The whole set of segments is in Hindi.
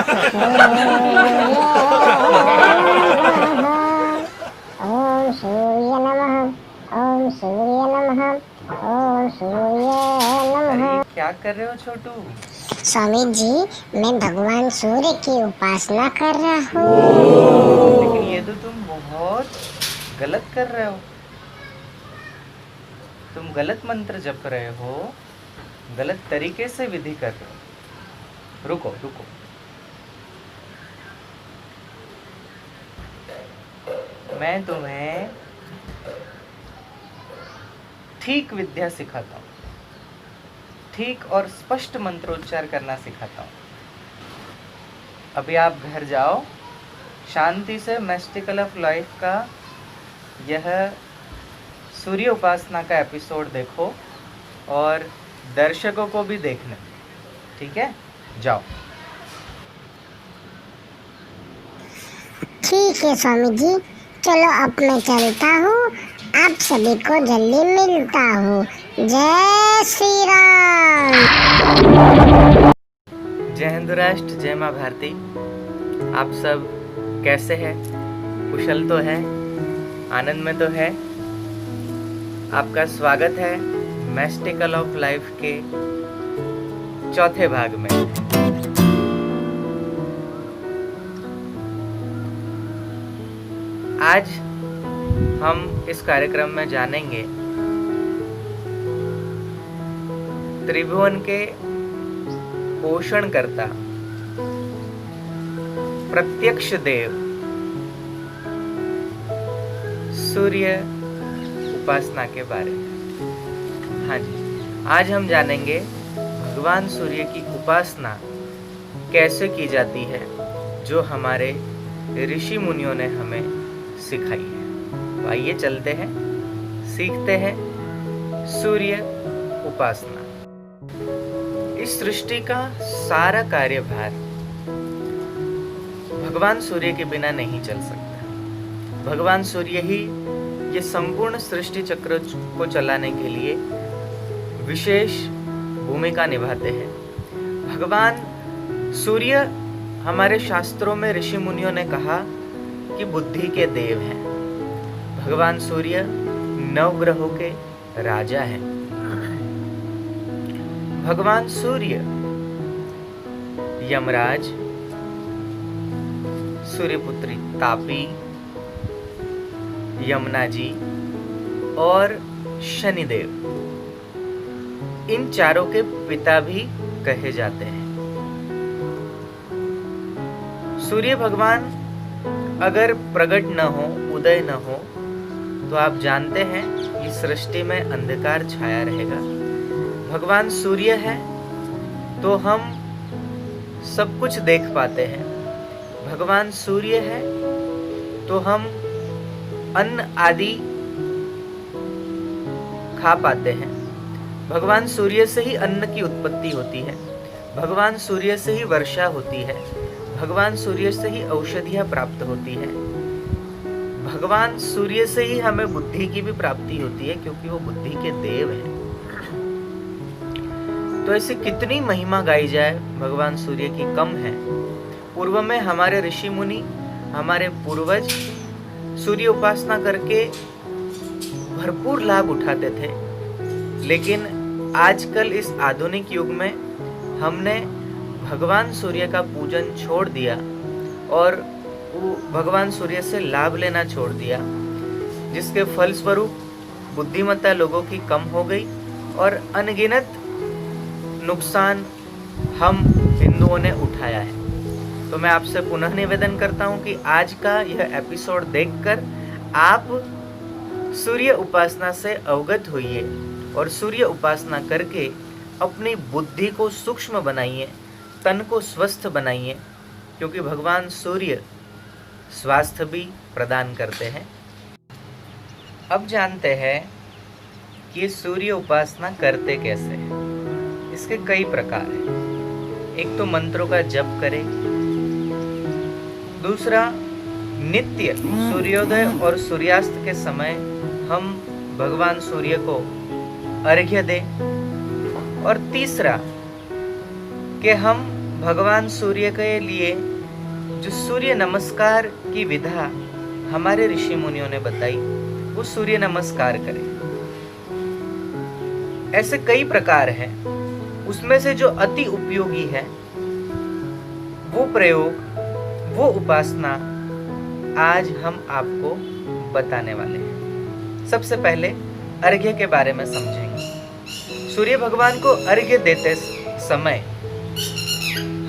ओम सूर्य नमः। ओम सूर्य नमः। ओम सूर्य नमः। क्या कर रहे हो छोटू? स्वामी जी, मैं भगवान सूर्य की उपासना कर रहा हूँ। लेकिन ये तो तुम बहुत गलत कर रहे हो। तुम गलत मंत्र जप रहे हो, गलत तरीके से विधि कर रहे हो। रुको रुको, मैं तुम्हें ठीक विद्या सिखाता हूँ, ठीक और स्पष्ट मंत्रोच्चार करना सिखाता हूँ। अभी आप घर जाओ, शांति से मिस्टिकल ऑफ लाइफ का यह सूर्य उपासना का एपिसोड देखो और दर्शकों को भी देखने, ठीक है? जाओ। ठीक है स्वामी जी, चलो अब मैं चलता हूँ। आप सभी को जल्दी मिलता हूँ। जय श्री राम। जय हिंद राष्ट्र, जय माँ भारती। आप सब कैसे हैं? कुशल तो है? आनंद में तो है? आपका स्वागत है मिस्टिकल ऑफ लाइफ के चौथे भाग में। आज हम इस कार्यक्रम में जानेंगे त्रिभुवन के पोषणकर्ता प्रत्यक्ष देव सूर्य उपासना के बारे में। हाँ जी, आज हम जानेंगे भगवान सूर्य की उपासना कैसे की जाती है, जो हमारे ऋषि मुनियों ने हमें सिखाई है। तो आइए चलते हैं, सीखते हैं सूर्य उपासना। इस सृष्टि का सारा कार्यभार भगवान सूर्य के बिना नहीं चल सकता। भगवान सूर्य ही ये संपूर्ण सृष्टि चक्र को चलाने के लिए विशेष भूमिका निभाते हैं। भगवान सूर्य, हमारे शास्त्रों में ऋषि मुनियों ने कहा कि बुद्धि के देव हैं। भगवान सूर्य नवग्रहों के राजा हैं। भगवान सूर्य यमराज, सूर्यपुत्री तापी, यमुना जी और शनिदेव, इन चारों के पिता भी कहे जाते हैं। सूर्य भगवान अगर प्रकट न हो, उदय न हो, तो आप जानते हैं कि सृष्टि में अंधकार छाया रहेगा। भगवान सूर्य है तो हम सब कुछ देख पाते हैं। भगवान सूर्य है तो हम अन्न आदि खा पाते हैं। भगवान सूर्य से ही अन्न की उत्पत्ति होती है। भगवान सूर्य से ही वर्षा होती है। भगवान सूर्य से ही औषधियां प्राप्त होती है। भगवान सूर्य से ही हमें बुद्धि की भी प्राप्ति होती है, क्योंकि वो बुद्धि के देव हैं। तो ऐसी कितनी महिमा गाई जाए भगवान सूर्य की कम है। पूर्व में हमारे ऋषि मुनि, हमारे पूर्वज सूर्य उपासना करके भरपूर लाभ उठाते थे। लेकिन आजकल इस आधुनिक युग में हमने भगवान सूर्य का पूजन छोड़ दिया और भगवान सूर्य से लाभ लेना छोड़ दिया, जिसके फलस्वरूप बुद्धिमत्ता लोगों की कम हो गई और अनगिनत नुकसान हम हिंदुओं ने उठाया है। तो मैं आपसे पुनः निवेदन करता हूं कि आज का यह एपिसोड देखकर आप सूर्य उपासना से अवगत होइए और सूर्य उपासना करके अपनी बुद्धि को सूक्ष्म बनाइए, तन को स्वस्थ बनाइए, क्योंकि भगवान सूर्य स्वास्थ्य भी प्रदान करते हैं। अब जानते हैं कि सूर्य उपासना करते कैसे हैं। इसके कई प्रकार हैं। एक तो मंत्रों का जप करें, दूसरा नित्य सूर्योदय और सूर्यास्त के समय हम भगवान सूर्य को अर्घ्य दें, और तीसरा कि हम भगवान सूर्य के लिए जो सूर्य नमस्कार की विधा हमारे ऋषि मुनियों ने बताई, वो सूर्य नमस्कार करें। ऐसे कई प्रकार हैं, उसमें से जो अति उपयोगी है वो प्रयोग, वो उपासना आज हम आपको बताने वाले हैं। सबसे पहले अर्घ्य के बारे में समझेंगे। सूर्य भगवान को अर्घ्य देते समय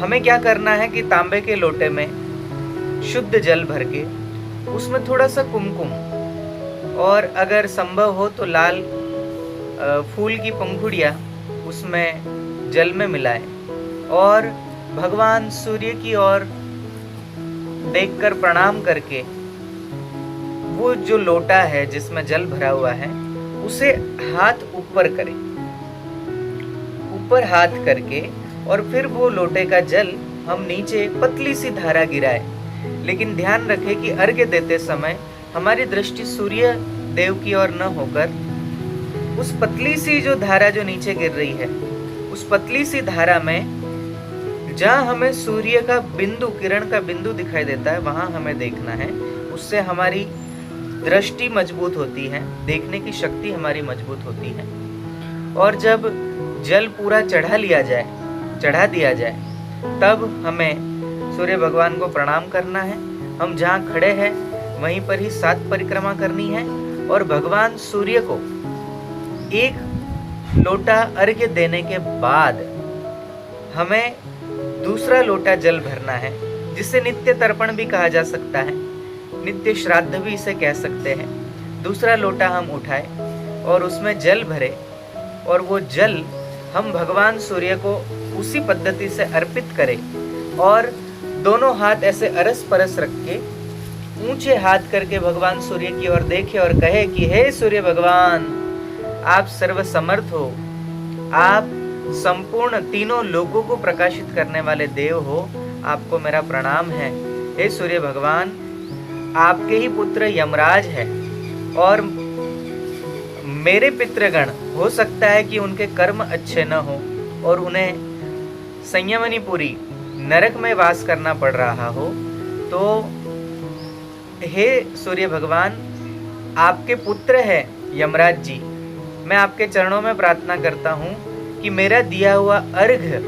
हमें क्या करना है कि तांबे के लोटे में शुद्ध जल भर के उसमें थोड़ा सा कुमकुम और अगर संभव हो तो लाल फूल की पंखुड़ियाँ उसमें जल में मिलाएं और भगवान सूर्य की ओर देखकर प्रणाम करके वो जो लोटा है जिसमें जल भरा हुआ है उसे हाथ ऊपर करें, ऊपर हाथ करके और फिर वो लोटे का जल हम नीचे पतली सी धारा गिराएं। लेकिन ध्यान रखें कि अर्घ्य देते समय हमारी दृष्टि सूर्य देव की ओर न होकर उस पतली सी जो धारा जो नीचे गिर रही है उस पतली सी धारा में जहाँ हमें सूर्य का बिंदु, किरण का बिंदु दिखाई देता है वहां हमें देखना है। उससे हमारी दृष्टि मजबूत होती है, देखने की शक्ति हमारी मजबूत होती है। और जब जल पूरा चढ़ा दिया जाए तब हमें सूर्य भगवान को प्रणाम करना है। हम जहाँ खड़े हैं वहीं पर ही 7 परिक्रमा करनी है और भगवान सूर्य को एक लोटा अर्घ्य देने के बाद हमें दूसरा लोटा जल भरना है, जिसे नित्य तर्पण भी कहा जा सकता है, नित्य श्राद्ध भी इसे कह सकते हैं। दूसरा लोटा हम उठाएं और उसमें जल भरे और वो जल हम भगवान सूर्य को उसी पद्धति से अर्पित करें और दोनों हाथ ऐसे अरस परस रख के ऊंचे हाथ करके भगवान सूर्य की ओर देखे और कहे कि हे सूर्य भगवान, आप सर्वसमर्थ हो, आप संपूर्ण तीनों लोगों को प्रकाशित करने वाले देव हो, आपको मेरा प्रणाम है। हे सूर्य भगवान, आपके ही पुत्र यमराज है और मेरे पितृगण हो सकता है कि उनके कर्म अच्छे न हो और उन्हें संयमनीपुरी नरक में वास करना पड़ रहा हो, तो हे सूर्य भगवान, आपके पुत्र है यमराज जी, मैं आपके चरणों में प्रार्थना करता हूँ कि मेरा दिया हुआ अर्घ्य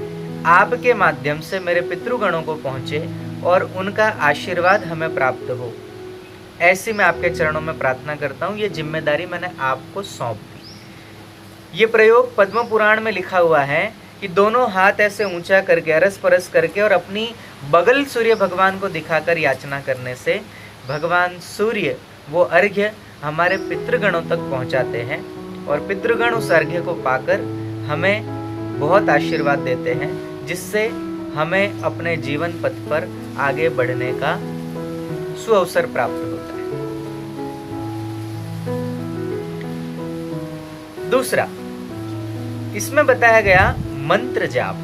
आपके माध्यम से मेरे पितृगणों को पहुँचे और उनका आशीर्वाद हमें प्राप्त हो। ऐसी मैं आपके चरणों में प्रार्थना करता हूँ। ये जिम्मेदारी मैंने आपको सौंप दी। ये प्रयोग पद्म पुराण में लिखा हुआ है कि दोनों हाथ ऐसे ऊंचा करके अरस परस करके और अपनी बगल सूर्य भगवान को दिखाकर याचना करने से भगवान सूर्य वो अर्घ्य हमारे पितृगणों तक पहुँचाते हैं और पितृगण उस अर्घ्य को पाकर हमें बहुत आशीर्वाद देते हैं, जिससे हमें अपने जीवन पथ पर आगे बढ़ने का सुअवसर प्राप्त होता है। दूसरा, इसमें बताया गया मंत्र जाप,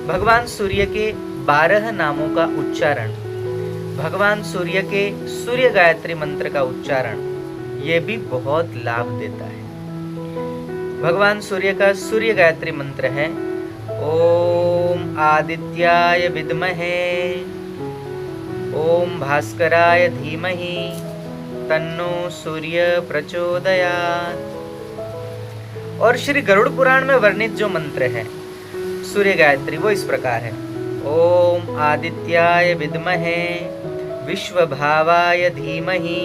भगवान सूर्य के 12 नामों का उच्चारण, भगवान सूर्य के सूर्य गायत्री मंत्र का उच्चारण, ये भी बहुत लाभ देता है। भगवान सूर्य का सूर्य गायत्री मंत्र है ओम आदित्याय विद्महे ओम भास्कराय धीमहि तन्नो सूर्य प्रचोदयात्। और श्री गरुड़ पुराण में वर्णित जो मंत्र है सूर्य गायत्री वो इस प्रकार है ओम आदित्याय विद्महे विश्वभावाय धीमहि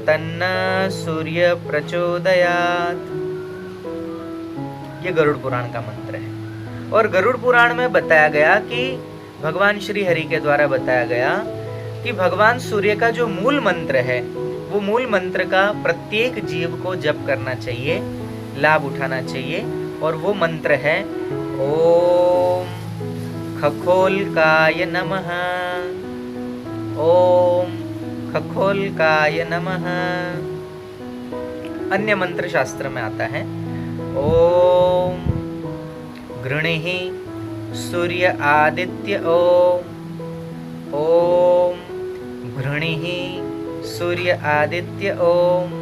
तन्नो सूर्य प्रचोदयात्। ये गरुड़ पुराण का मंत्र है। और गरुड़ पुराण में बताया गया कि भगवान श्री हरि के द्वारा बताया गया कि भगवान सूर्य का जो मूल मंत्र है वो मूल मंत्र का प्रत्येक जीव को जप करना चाहिए, लाभ उठाना चाहिए। और वो मंत्र है ओम खगोलकाय नमः, ओम खगोलकाय नमः। अन्य मंत्र शास्त्र में आता है ओम गृणिहि सूर्य आदित्य ओम, ओम गृणिहि सूर्य आदित्य ओम।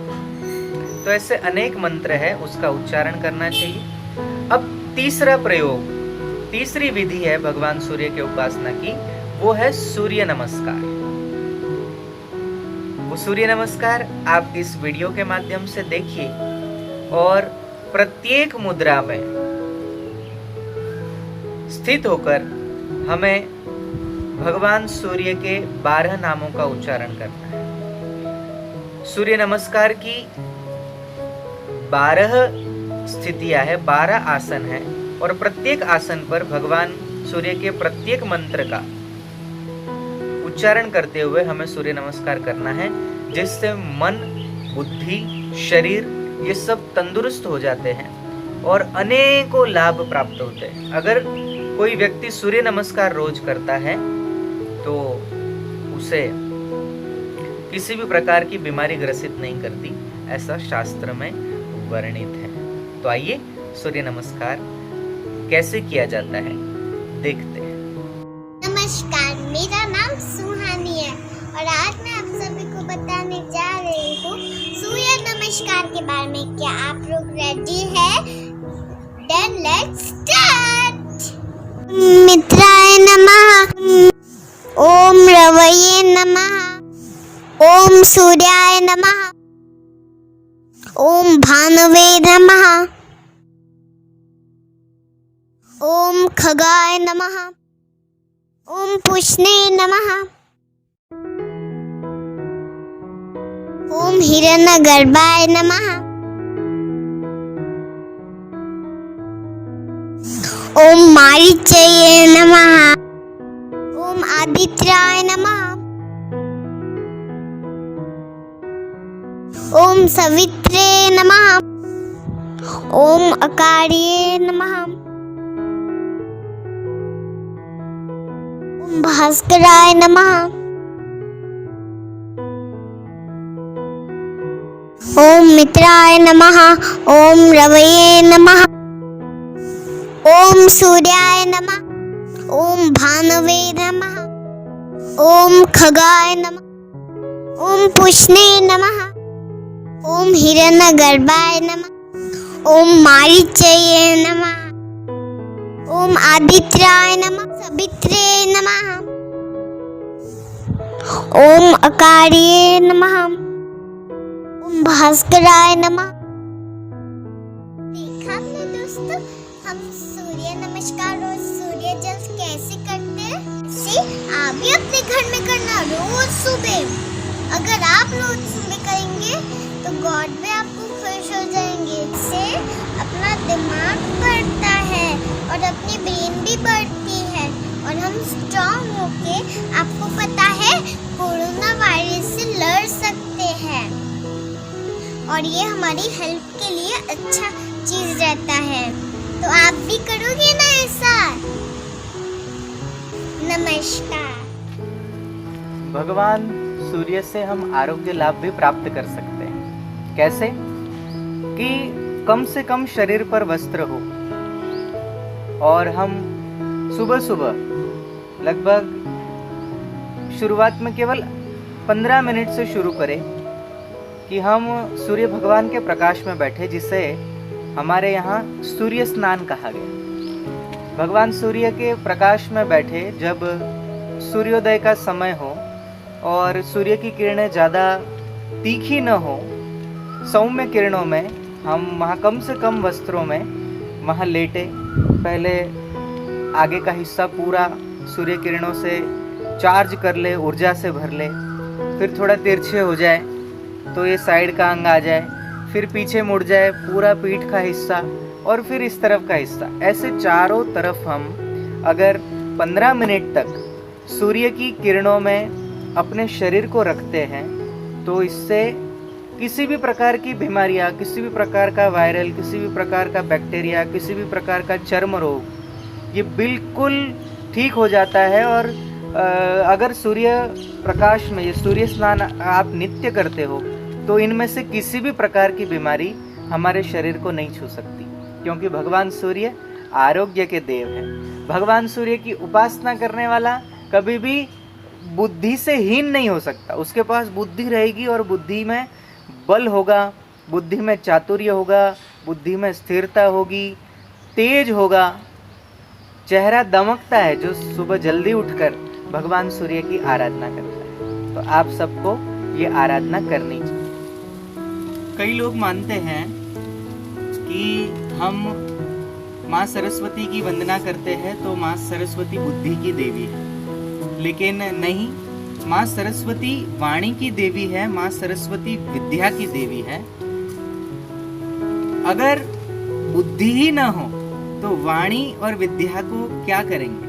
तो ऐसे अनेक मंत्र है, उसका उच्चारण करना चाहिए। अब तीसरा प्रयोग तीसरी विधि है भगवान सूर्य के उपासना की, वो है सूर्य नमस्कार। वो सूर्य नमस्कार आप इस वीडियो के माध्यम से देखिए और प्रत्येक मुद्रा में स्थित होकर हमें भगवान सूर्य के 12 नामों का उच्चारण करना है। सूर्य नमस्कार की 12 स्थितियां है, 12 आसन है और प्रत्येक आसन पर भगवान सूर्य के प्रत्येक मंत्र का उच्चारण करते हुए हमें सूर्य नमस्कार करना है, जिससे मन, बुद्धि, शरीर ये सब तंदुरुस्त हो जाते हैं और अनेकों लाभ प्राप्त होते हैं। अगर कोई व्यक्ति सूर्य नमस्कार रोज करता है तो उसे किसी भी प्रकार की बीमारी ग्रसित नहीं करती, ऐसा शास्त्र में वर्णित है। तो आइए सूर्य नमस्कार कैसे किया जाता है देखते हैं। नमस्कार, मेरा नाम सुहानी है और आज मैं आप सभी को बताने जा रही हूँ सूर्य नमस्कार के बारे में। क्या आप लोग रेडी हैं? Then let's start. मित्राय नमः, ओम रवये नमः, ओम सूर्याय नमः, ओम भानवे नमः, ओम खगाय नमः, ओम पुष्णे नमः, ओम हिरण्यगर्भाय नमः, ओम मारीचये नमः, ओम आदित्याय नमः, ओम सवित्रे नमः, ओम अकार्ये नमः, ओम भास्कराय नमः, ओम मित्राय नमः, ओम रवये नमः, ओम सूर्याय नमः, ओम भानवे नमः, ओम खगाय नमः, ओम पुष्णे नमः, ओम हिरण्यगर्भाय नमः, ओम मारीचये नमः, ओम आदित्याय नमः, सवित्रे नमः, ओम अकार्ये नमः, ओम भास्कराय नमः। देखा आपने दोस्तों, हम सूर्य नमस्कार और सूर्य जल कैसे करते हैं? इसे आप भी अपने घर में करना रोज सुबह। अगर आप रोज सुबह करेंगे तो गॉड भी आपको खुश हो जाएंगे। इससे अपना दिमाग बढ़ता है और अपनी ब्रेन भी बढ़ती है और हम स्ट्रांग होके, आपको पता है, कोरोना वायरस से लड़ सकते हैं और ये हमारी हेल्थ के लिए अच्छा चीज रहता है। तो आप भी करोगे ना ऐसा? नमस्कार। भगवान सूर्य से हम आरोग्य लाभ भी प्राप्त कर सकते हैं। कैसे? कि कम से कम शरीर पर वस्त्र हो और हम सुबह सुबह लगभग शुरुआत में केवल 15 मिनट से शुरू करें कि हम सूर्य भगवान के प्रकाश में बैठे, जिसे हमारे यहाँ सूर्य स्नान कहा गया। भगवान सूर्य के प्रकाश में बैठे जब सूर्योदय का समय हो और सूर्य की किरणें ज़्यादा तीखी न हो, सौम्य किरणों में हम वहाँ कम से कम वस्त्रों में वहाँ लेटे, पहले आगे का हिस्सा पूरा सूर्य किरणों से चार्ज कर ले, ऊर्जा से भर ले, फिर थोड़ा तिरछे हो जाए तो ये साइड का अंग आ जाए, फिर पीछे मुड़ जाए पूरा पीठ का हिस्सा और फिर इस तरफ का हिस्सा। ऐसे चारों तरफ हम अगर 15 मिनट तक सूर्य की किरणों में अपने शरीर को रखते हैं तो इससे किसी भी प्रकार की बीमारियां, किसी भी प्रकार का वायरल, किसी भी प्रकार का बैक्टीरिया, किसी भी प्रकार का चर्म रोग, ये बिल्कुल ठीक हो जाता है। और अगर सूर्य प्रकाश में ये सूर्य स्नान आप नित्य करते हो तो इनमें से किसी भी प्रकार की बीमारी हमारे शरीर को नहीं छू सकती, क्योंकि भगवान सूर्य आरोग्य के देव हैं। भगवान सूर्य की उपासना करने वाला कभी भी बुद्धि से हीन नहीं हो सकता। उसके पास बुद्धि रहेगी और बुद्धि में बल होगा, बुद्धि में चातुर्य होगा, बुद्धि में स्थिरता होगी, तेज होगा। चेहरा दमकता है जो सुबह जल्दी उठकर भगवान सूर्य की आराधना करता है। तो आप सबको ये आराधना करनी चाहिए। कई लोग मानते हैं कि हम माँ सरस्वती की वंदना करते हैं तो माँ सरस्वती बुद्धि की देवी है, लेकिन नहीं, माँ सरस्वती वाणी की देवी है, माँ सरस्वती विद्या की देवी है। अगर बुद्धि ही ना हो तो वाणी और विद्या को क्या करेंगे?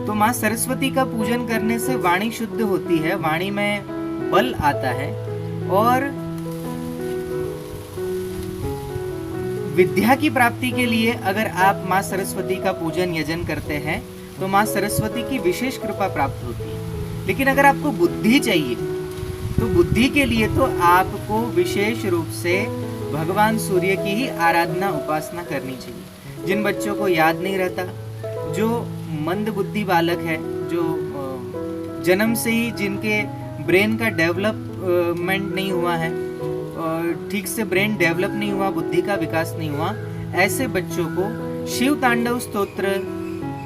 तो माँ सरस्वती का पूजन करने से वाणी शुद्ध होती है, वाणी में बल आता है, और विद्या की प्राप्ति के लिए अगर आप माँ सरस्वती का पूजन यजन करते हैं तो माँ सरस्वती की विशेष कृपा प्राप्त होती है। लेकिन अगर आपको बुद्धि चाहिए तो बुद्धि के लिए तो आपको विशेष रूप से भगवान सूर्य की ही आराधना उपासना करनी चाहिए। जिन बच्चों को याद नहीं रहता, जो मंद बुद्धि बालक है, जो जन्म से ही जिनके ब्रेन का डेवलपमेंट नहीं हुआ है, ठीक से ब्रेन डेवलप नहीं हुआ, बुद्धि का विकास नहीं हुआ, ऐसे बच्चों को शिव तांडव स्तोत्र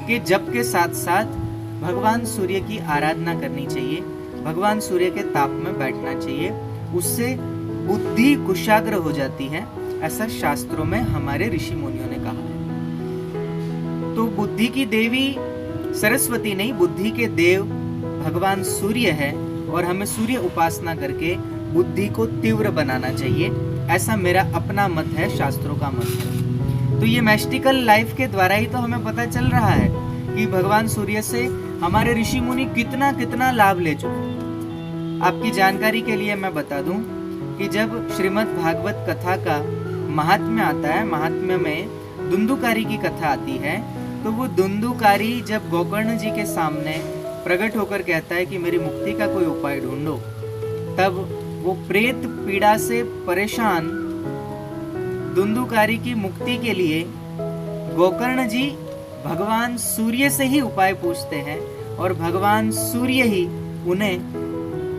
के जप के साथ साथ भगवान सूर्य की आराधना करनी चाहिए, भगवान सूर्य के ताप में बैठना चाहिए। उससे बुद्धि कुशाग्र हो जाती है, ऐसा शास्त्रों में हमारे ऋषि मुनियों ने कहा है। तो बुद्धि की देवी सरस्वती नहीं, बुद्धि के देव भगवान सूर्य है, और हमें सूर्य उपासना करके बुद्धि को तीव्र बनाना चाहिए, ऐसा मेरा अपना मत है, शास्त्रों का मत है। तो ये मैस्टिकल लाइफ के द्वारा ही तो हमें पता चल रहा है कि भगवान सूर्य से हमारे ऋषि मुनि कितना कितना लाभ ले चुके। आपकी जानकारी के लिए मैं बता दूं कि जब श्रीमद् भागवत कथा का महात्म्य आता है, महात्म्य में दुंदुकारी की कथा आती है, तो वो दुंदुकारी जब गोकर्ण जी के सामने प्रकट होकर कहता है कि मेरी मुक्ति का कोई उपाय ढूंढो, तब वो प्रेत पीड़ा से परेशान दुंदुकारी की मुक्ति के लिए गोकर्ण जी भगवान सूर्य से ही उपाय पूछते हैं, और भगवान सूर्य ही उन्हें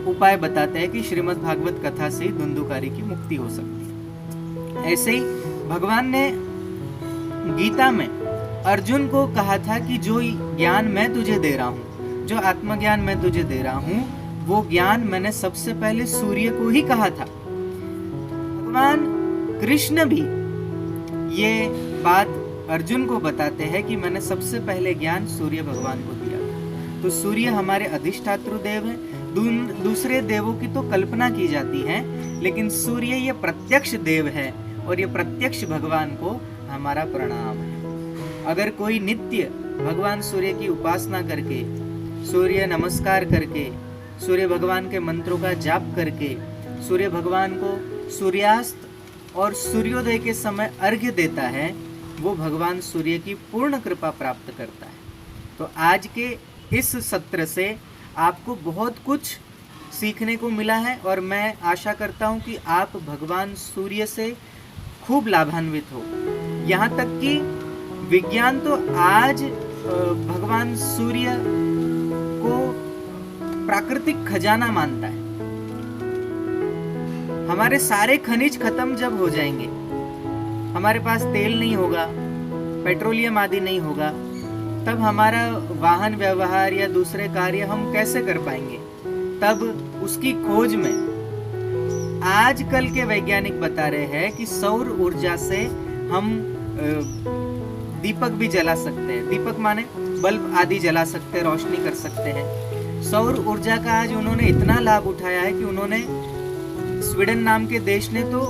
उपाय बताते हैं कि श्रीमद् भागवत कथा से दुंदुकारी की मुक्ति हो सकती है। ऐसे ही भगवान ने गीता में अर्जुन को कहा था कि जो ज्ञान मैं तुझे दे रहा हूँ, जो आत्मज्ञान मैं तुझे दे रहा हूँ, वो ज्ञान मैंने सबसे पहले सूर्य को ही कहा था। भगवान कृष्ण भी ये बात अर्जुन को बताते हैं कि मैंने सबसे पहले ज्ञान सूर्य भगवान को दिया था। तो सूर्य हमारे अधिष्ठातृ देव है। दूसरे देवों की तो कल्पना की जाती है, लेकिन सूर्य ये प्रत्यक्ष देव है, और ये प्रत्यक्ष भगवान को हमारा प्रणाम है। अगर कोई नित्य भगवान सूर्य की उपासना करके, सूर्य नमस्कार करके, सूर्य भगवान के मंत्रों का जाप करके, सूर्य भगवान को सूर्यास्त और सूर्योदय के समय अर्घ्य देता है, वो भगवान सूर्य की पूर्ण कृपा प्राप्त करता है। तो आज के इस सत्र से आपको बहुत कुछ सीखने को मिला है, और मैं आशा करता हूँ कि आप भगवान सूर्य से खूब लाभान्वित हो। यहाँ तक कि विज्ञान तो आज भगवान सूर्य को प्राकृतिक खजाना मानता है। हमारे सारे खनिज खत्म जब हो जाएंगे, हमारे पास तेल नहीं होगा, पेट्रोलियम आदि नहीं होगा, तब हमारा वाहन व्यवहार या दूसरे कार्य हम कैसे कर पाएंगे? तब उसकी खोज में आजकल के वैज्ञानिक बता रहे हैं कि सौर ऊर्जा से हम दीपक भी जला सकते हैं। दीपक माने बल्ब आदि जला सकते हैं, रोशनी कर सकते हैं। सौर ऊर्जा का आज उन्होंने इतना लाभ उठाया है कि उन्होंने, स्वीडन नाम के देश ने तो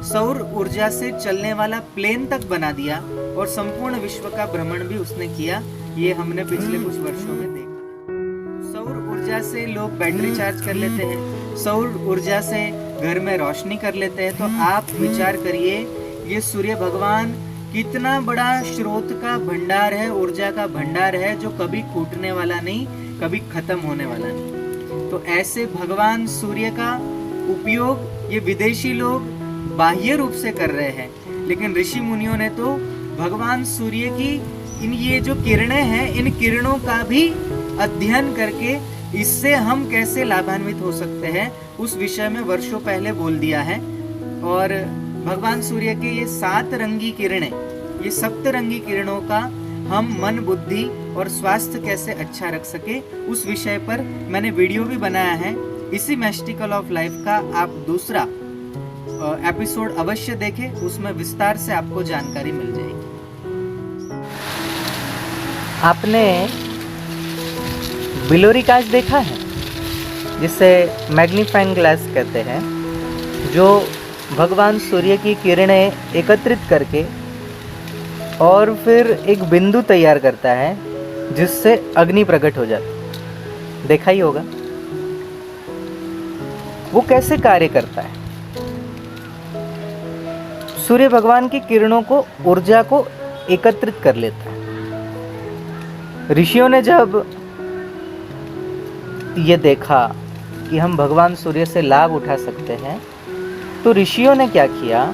सौर ऊर्जा से चलने वाला प्लेन तक बना दिया, और संपूर्ण विश्व का भ्रमण भी उसने किया। ये हमने पिछले कुछ वर्षों में देखा। सौर ऊर्जा से लोग बैटरी चार्ज कर लेते हैं, सौर ऊर्जा से घर में रोशनी कर लेते हैं। तो आप विचार करिए, ये सूर्य भगवान कितना बड़ा स्रोत का भंडार है, ऊर्जा का भंडार है, जो कभी टूटने वाला नहीं, कभी खत्म होने वाला नहीं। तो ऐसे भगवान सूर्य का उपयोग ये विदेशी लोग बाह्य रूप से कर रहे हैं, लेकिन ऋषि मुनियों ने तो भगवान सूर्य की इन ये जो किरणें हैं, इन किरणों का भी अध्ययन करके इससे हम कैसे लाभान्वित हो सकते हैं, उस विषय में वर्षों पहले बोल दिया है। और भगवान सूर्य के ये 7 रंगी किरणें, ये सप्तरंगी किरणों का हम मन, बुद्धि और स्वास्थ्य कैसे अच्छा रख सके, उस विषय पर मैंने वीडियो भी बनाया है। इसी मैस्टिकल ऑफ लाइफ का आप दूसरा एपिसोड अवश्य देखें, उसमें विस्तार से आपको जानकारी मिल जाएगी। आपने बिलोरी कांच देखा है, जिसे मैग्नीफाइंग ग्लास कहते हैं, जो भगवान सूर्य की किरणें एकत्रित करके और फिर एक बिंदु तैयार करता है जिससे अग्नि प्रकट हो जाती। देखा ही होगा वो कैसे कार्य करता है। सूर्य भगवान की किरणों को, ऊर्जा को एकत्रित कर लेता है। ऋषियों ने जब ये देखा कि हम भगवान सूर्य से लाभ उठा सकते हैं, तो ऋषियों ने क्या किया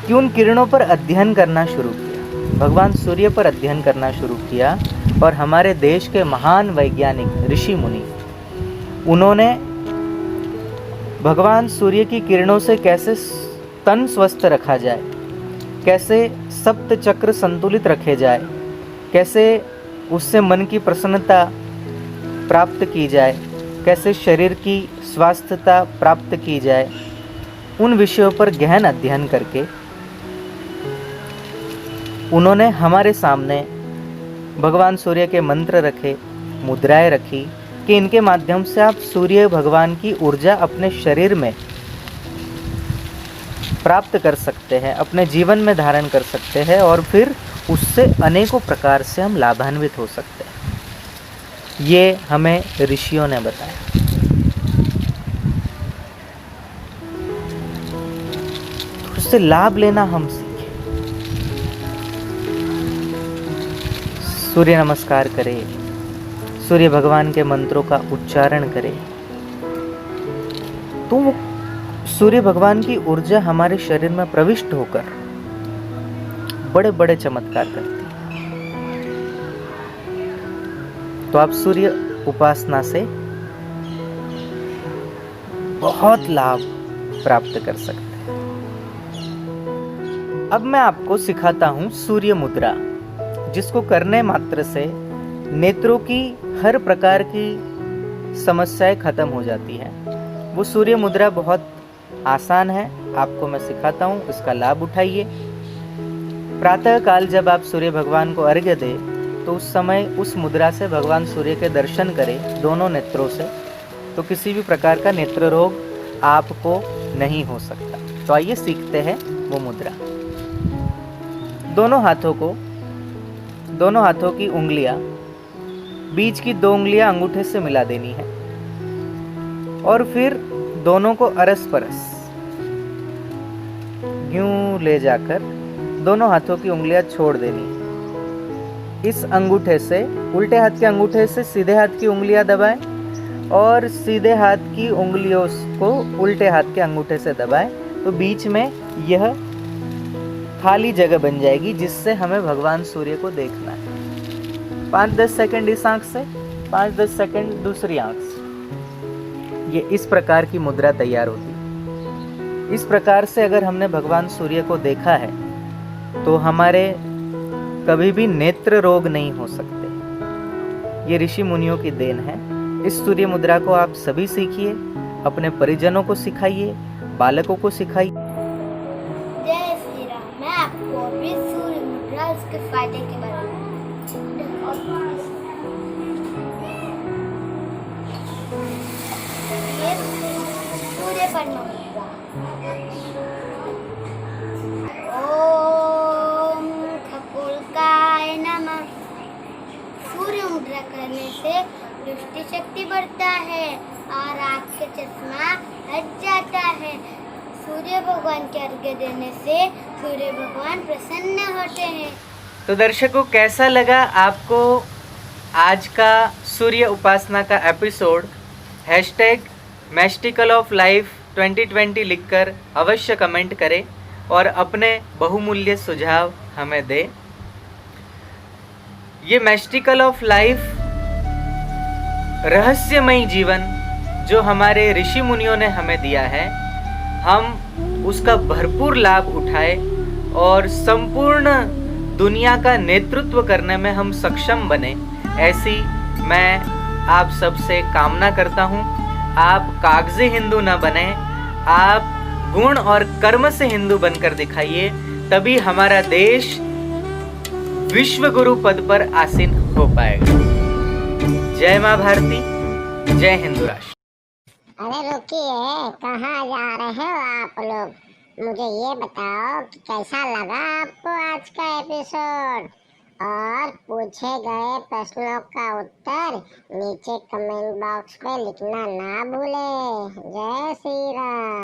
कि उन किरणों पर अध्ययन करना शुरू किया, भगवान सूर्य पर अध्ययन करना शुरू किया। और हमारे देश के महान वैज्ञानिक ऋषि मुनि, उन्होंने भगवान सूर्य की किरणों से कैसे तन स्वस्थ रखा जाए, कैसे सप्त चक्र संतुलित रखे जाए, कैसे उससे मन की प्रसन्नता प्राप्त की जाए, कैसे शरीर की स्वास्थ्यता प्राप्त की जाए, उन विषयों पर गहन अध्ययन करके उन्होंने हमारे सामने भगवान सूर्य के मंत्र रखे, मुद्राएं रखी कि इनके माध्यम से आप सूर्य भगवान की ऊर्जा अपने शरीर में प्राप्त कर सकते हैं, अपने जीवन में धारण कर सकते हैं और फिर उससे अनेकों प्रकार से हम लाभान्वित हो सकते हैं। ये हमें ऋषियों ने बताया। उससे लाभ लेना हम सीखें। सूर्य नमस्कार करें, सूर्य भगवान के मंत्रों का उच्चारण करें, तो सूर्य भगवान की ऊर्जा हमारे शरीर में प्रविष्ट होकर बड़े बड़े चमत्कार करती है। तो आप सूर्य उपासना से बहुत लाभ प्राप्त कर सकते हैं। अब मैं आपको सिखाता हूं सूर्य मुद्रा, जिसको करने मात्र से नेत्रों की हर प्रकार की समस्याएं खत्म हो जाती हैं। वो सूर्य मुद्रा बहुत आसान है, आपको मैं सिखाता हूँ, इसका लाभ उठाइए। प्रातः काल जब आप सूर्य भगवान को अर्घ्य दें, तो उस समय उस मुद्रा से भगवान सूर्य के दर्शन करें दोनों नेत्रों से, तो किसी भी प्रकार का नेत्र रोग आपको नहीं हो सकता। तो आइए सीखते हैं वो मुद्रा। दोनों हाथों की उंगलियां, बीच की 2 उंगलियां अंगूठे से मिला देनी है और फिर दोनों को अरस परस यूं ले जाकर दोनों हाथों की उंगलियां छोड़ देनी है। इस अंगूठे से, उल्टे हाथ के अंगूठे से सीधे हाथ की उंगलियां दबाएं और सीधे हाथ की उंगलियों को उल्टे हाथ के अंगूठे से दबाएं, तो बीच में यह खाली जगह बन जाएगी, जिससे हमें भगवान सूर्य को देखना है। 5-10 सेकंड इस आंख से, 5-10 सेकंड दूसरी आंख से। ये इस प्रकार की मुद्रा तैयार होती है। इस प्रकार से अगर हमने भगवान सूर्य को देखा है, तो हमारे कभी भी नेत्र रोग नहीं हो सकते। ये ऋषि मुनियों की देन है। इस सूर्य मुद्रा को आप सभी सीखिए, अपने परिजनों को सिखाइए, बालकों को सिखाइए। मैं आपको अभी सूर्य मुद्रा, उसके फायदे के बारे में ये सूर्य परमा मुद्रा। ओम खगोलकाय नमः। सूर्य मुद्रा करने से दृष्टि शक्ति बढ़ता है और आँख के चश्मा हट जाता है। सूर्य भगवान के अर्घ्य देने से सूर्य भगवान प्रसन्न होते हैं। तो दर्शकों, कैसा लगा आपको आज का सूर्य उपासना का एपिसोड? #मैस्टिकलऑफलाइफ 2020 लिखकर अवश्य कमेंट करें और अपने बहुमूल्य सुझाव हमें दें। ये मैस्टिकल ऑफ लाइफ रहस्यमयी जीवन जो हमारे ऋषि मुनियों ने हमें दिया है, हम उसका भरपूर लाभ उठाएं और संपूर्ण दुनिया का नेतृत्व करने में हम सक्षम बने, ऐसी मैं आप सबसे कामना करता हूँ। आप कागजी हिंदू न बने, आप गुण और कर्म से हिंदू बनकर दिखाइए, तभी हमारा देश विश्व गुरु पद पर आसीन हो पाएगा। जय माँ भारती, जय हिंदू राष्ट्र। अरे रुकिए, कहाँ जा रहे हो आप लोग? मुझे ये बताओ कि कैसा लगा आपको आज का एपिसोड, और पूछे गए प्रश्नों का उत्तर नीचे कमेंट बॉक्स में लिखना ना भूले। जय श्री राम।